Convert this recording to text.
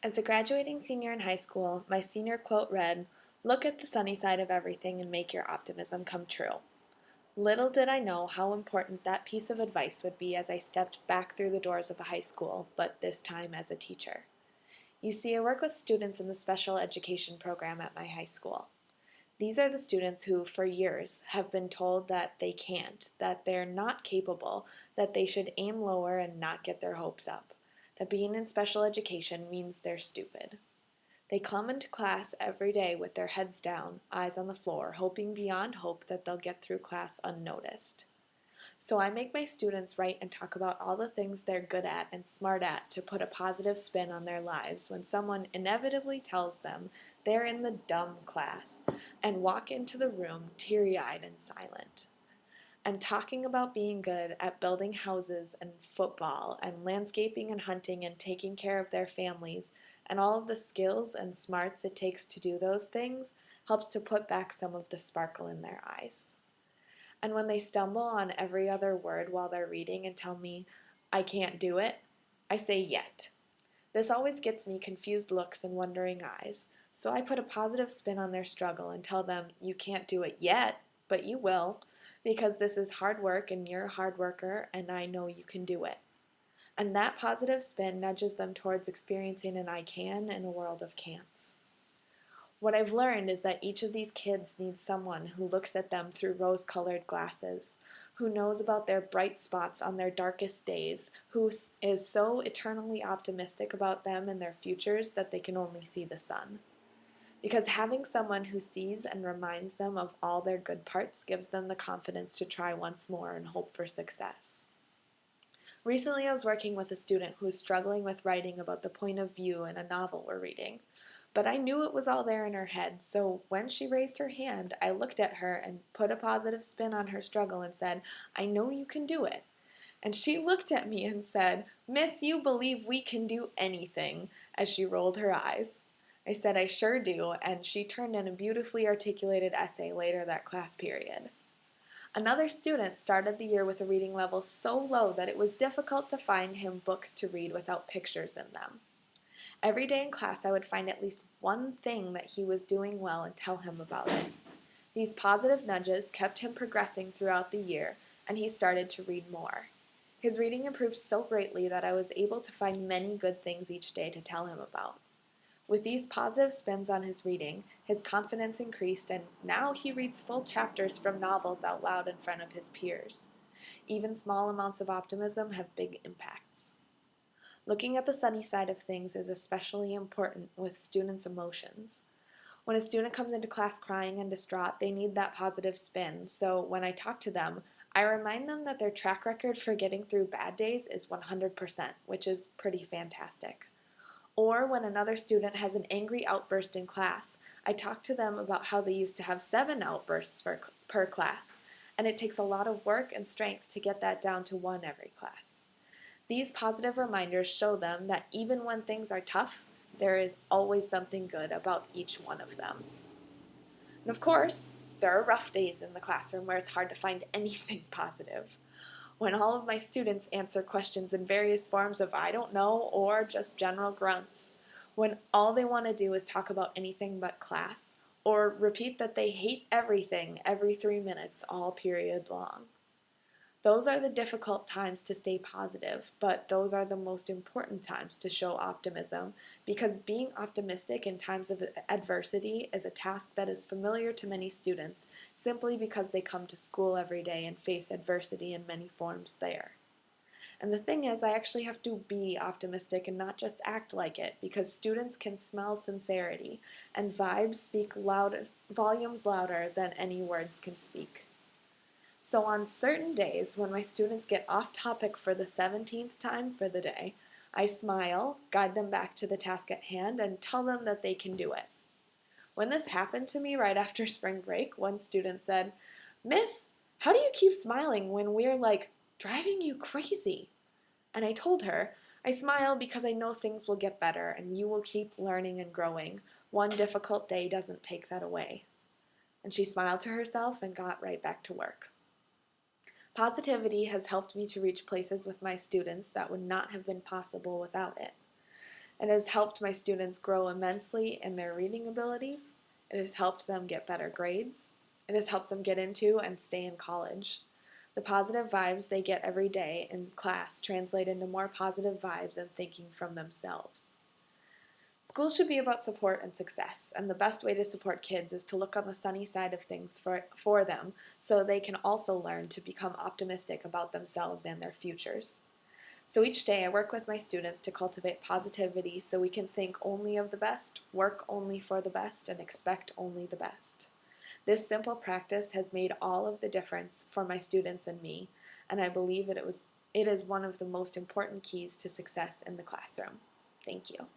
As a graduating senior in high school, my senior quote read, "Look at the sunny side of everything and make your optimism come true." Little did I know how important that piece of advice would be as I stepped back through the doors of a high school, but this time as a teacher. You see, I work with students in the special education program at my high school. These are the students who, for years, have been told that they can't, that they're not capable, that they should aim lower and not get their hopes up, that being in special education means they're stupid. They come into class every day with their heads down, eyes on the floor, hoping beyond hope that they'll get through class unnoticed. So I make my students write and talk about all the things they're good at and smart at to put a positive spin on their lives when someone inevitably tells them they're in the dumb class and walk into the room teary-eyed and silent. And talking about being good at building houses and football and landscaping and hunting and taking care of their families and all of the skills and smarts it takes to do those things helps to put back some of the sparkle in their eyes. And when they stumble on every other word while they're reading and tell me, "I can't do it," I say, "Yet." This always gets me confused looks and wondering eyes, so I put a positive spin on their struggle and tell them, "You can't do it yet, but you will, because this is hard work and you're a hard worker and I know you can do it." And that positive spin nudges them towards experiencing an "I can" in a world of can'ts. What I've learned is that each of these kids needs someone who looks at them through rose-colored glasses, who knows about their bright spots on their darkest days, who is so eternally optimistic about them and their futures that they can only see the sun. Because having someone who sees and reminds them of all their good parts gives them the confidence to try once more and hope for success. Recently, I was working with a student who was struggling with writing about the point of view in a novel we're reading. But I knew it was all there in her head, so when she raised her hand, I looked at her and put a positive spin on her struggle and said, "I know you can do it." And she looked at me and said, "Miss, you believe we can do anything," as she rolled her eyes. I said, "I sure do," and she turned in a beautifully articulated essay later that class period. Another student started the year with a reading level so low that it was difficult to find him books to read without pictures in them. Every day in class I would find at least one thing that he was doing well and tell him about it. These positive nudges kept him progressing throughout the year, and he started to read more. His reading improved so greatly that I was able to find many good things each day to tell him about. With these positive spins on his reading, his confidence increased, and now he reads full chapters from novels out loud in front of his peers. Even small amounts of optimism have big impacts. Looking at the sunny side of things is especially important with students' emotions. When a student comes into class crying and distraught, they need that positive spin, so when I talk to them, I remind them that their track record for getting through bad days is 100%, which is pretty fantastic. Or when another student has an angry outburst in class, I talk to them about how they used to have 7 outbursts per class, and it takes a lot of work and strength to get that down to 1 every class. These positive reminders show them that even when things are tough, there is always something good about each one of them. And of course, there are rough days in the classroom where it's hard to find anything positive. When all of my students answer questions in various forms of "I don't know" or just general grunts. When all they want to do is talk about anything but class, or repeat that they hate everything every 3 minutes all period long. Those are the difficult times to stay positive, but those are the most important times to show optimism, because being optimistic in times of adversity is a task that is familiar to many students simply because they come to school every day and face adversity in many forms there. And the thing is, I actually have to be optimistic and not just act like it, because students can smell sincerity, and vibes speak volumes louder than any words can speak. So on certain days, when my students get off topic for the 17th time for the day, I smile, guide them back to the task at hand, and tell them that they can do it. When this happened to me right after spring break, one student said, "Miss, how do you keep smiling when we're like driving you crazy?" And I told her, "I smile because I know things will get better and you will keep learning and growing. One difficult day doesn't take that away." And she smiled to herself and got right back to work. Positivity has helped me to reach places with my students that would not have been possible without it. It has helped my students grow immensely in their reading abilities. It has helped them get better grades. It has helped them get into and stay in college. The positive vibes they get every day in class translate into more positive vibes and thinking from themselves. School should be about support and success, and the best way to support kids is to look on the sunny side of things for them so they can also learn to become optimistic about themselves and their futures. So each day I work with my students to cultivate positivity so we can think only of the best, work only for the best, and expect only the best. This simple practice has made all of the difference for my students and me, and I believe it is one of the most important keys to success in the classroom. Thank you.